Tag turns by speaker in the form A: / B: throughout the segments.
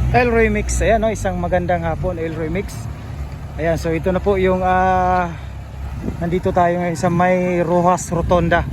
A: Elroy Mix. Ayan, no, isang magandang hapon, Elroy Mix. Ayan, so ito na po yung nandito tayo ngayon sa may Rojas Rotonda.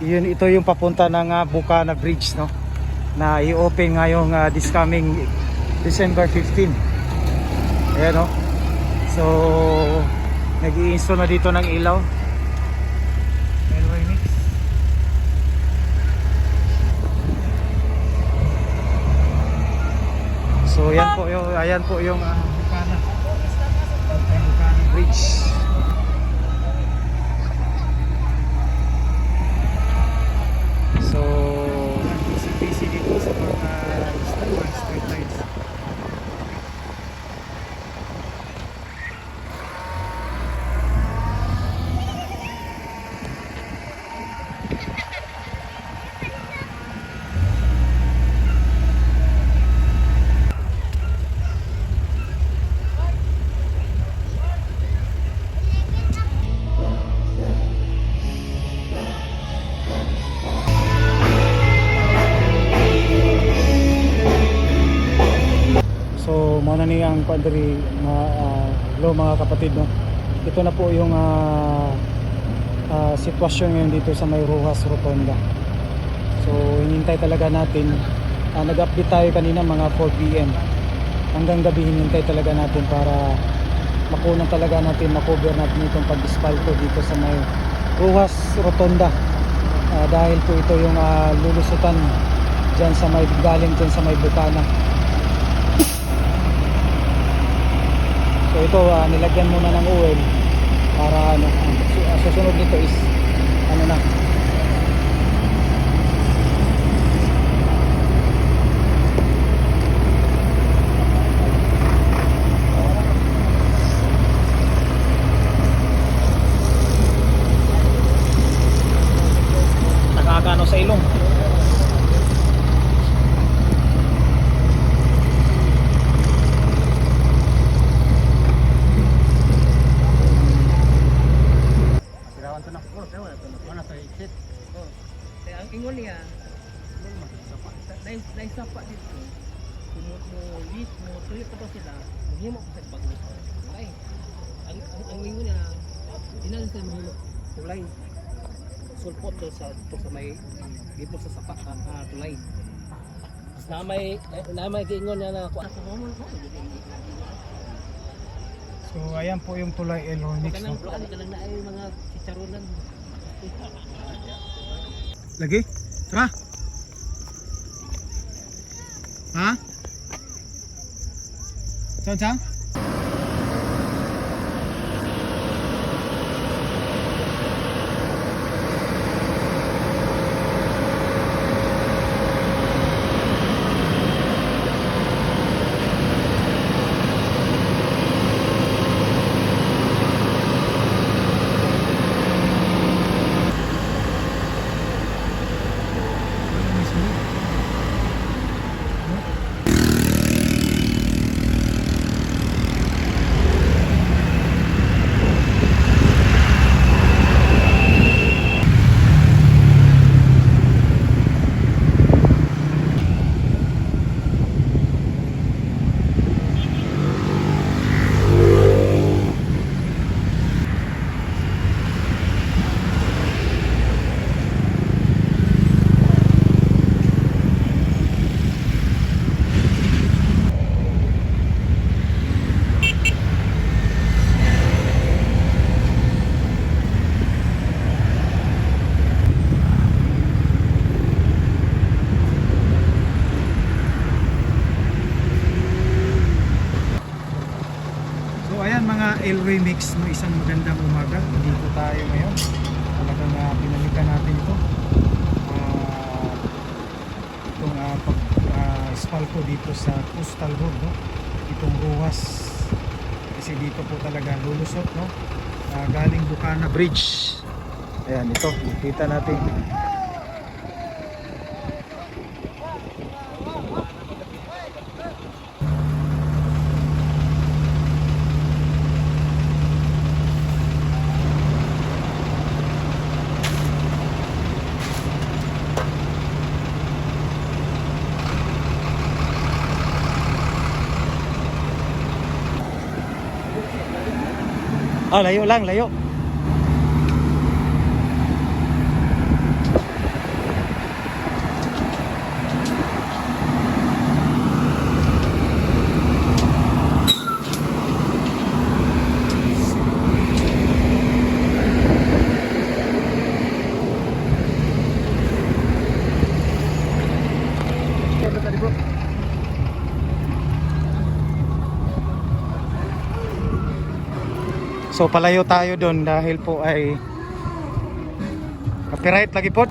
A: Ito yung papunta ng Bucana Bridge, no, na i-open ngayong this coming December 15. Ayan, no. So nag-i-install na dito ng ilaw. Elroy Mix. So ayan po yung Bucana Bridge. So busy dito sa mga street lights. So muna ni ang padri mga kapatid, no. Ito na po yung sitwasyon ngayon dito sa may Rojas Rotonda. So hinintay talaga natin, nag-update tayo kanina mga 4 PM. Hanggang gabi hinintay talaga natin para makunan talaga natin, makover natin itong pag-ispalto dito sa may Rojas Rotonda. Dahil po ito yung lulusutan dyan sa may galing dyan sa may Bucana. So ito nilagyan muna ng oil para susunod nito is na nakakano sa ilong.
B: Ang ingon niya, naisapa dito, kumulit mo, tuloy pa sila, mahimo ko sa bagay. Okay, ang ingon niya, dinala sila mahimo, tulay, sulpot to sa may, dito sa sapa, tulay. Na may ingon niya na, kuha sa mamon ko,
A: So ayan po yung tulay Elroy Mix, no?
B: Kanang na ay mga chicharonan.
A: Lagi? Tara. Ha? Saan? Elroy Mix, no, isang magandang umaga. Dito tayo ngayon. Talagang pinalikan natin ito. Itong pag-spalto dito sa Coastal Road, no? Itong Rojas. Kasi dito po talaga lulusot, no? Galing Bucana Bridge. Ayan, ito. Kita natin. Ah, layo lang, layo. So palayo tayo doon dahil po ay copyright lagi po.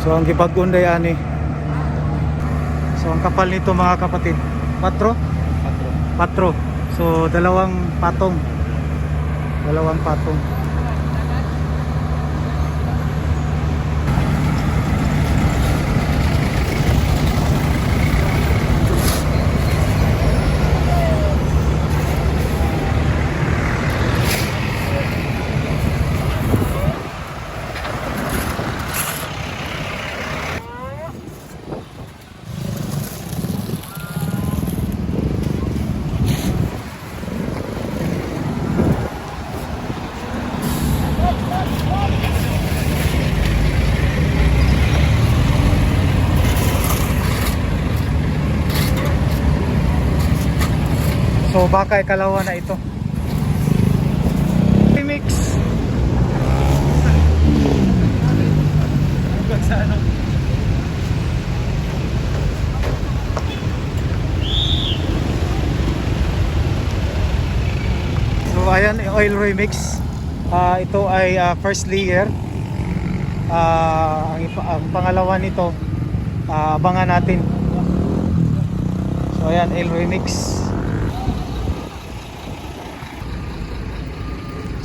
A: So ang gipag-unday ani. So ang kapal nito mga kapatid, 4? 4. So dalawang patong. Dalawang patong. So baka ikalawa na ito. Mix. So ayan, oil remix. Ito ay first layer. Ang pangalawa nito, abangan natin. So ayan, oil remix.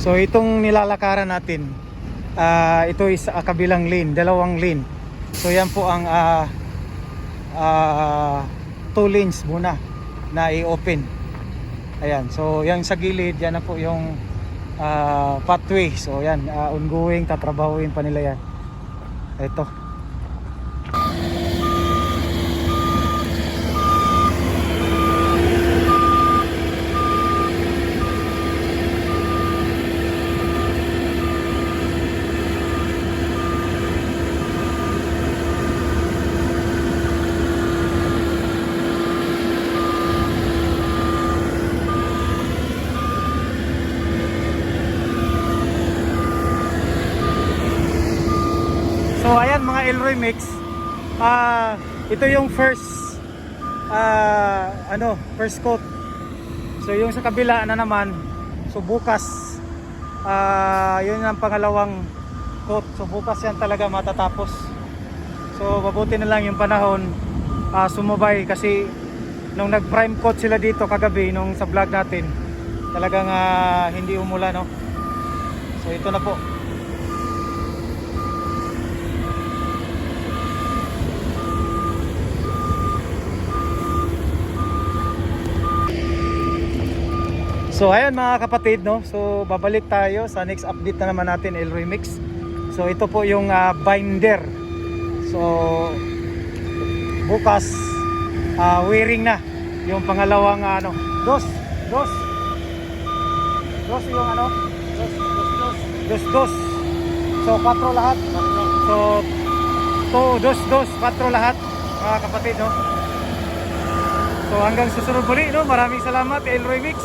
A: So itong nilalakaran natin, ito is kabilang lane, dalawang lane. So yan po ang 2 lanes muna na i-open. Ayan, so yan sa gilid, yan na po yung pathway. So yan, ongoing, tatrabahuin pa nila yan. Ito. So ayan mga Elroy Mix, ito yung first first coat. So yung sa kabila na naman, so bukas yun ang pangalawang coat. So bukas yan talaga matatapos. So mabuti na lang yung panahon sumabay, kasi nung nag prime coat sila dito kagabi nung sa vlog natin, talagang hindi umulan, no? So ito na po. So ayan mga kapatid, no. So babalik tayo sa next update na naman natin, Elroy Mix. So ito po yung binder. So bukas wearing na yung pangalawang dos yung dos. So 4 lahat. So dos 4 lahat mga kapatid, no. So hanggang susunod muli, no. Maraming salamat, Elroy Mix.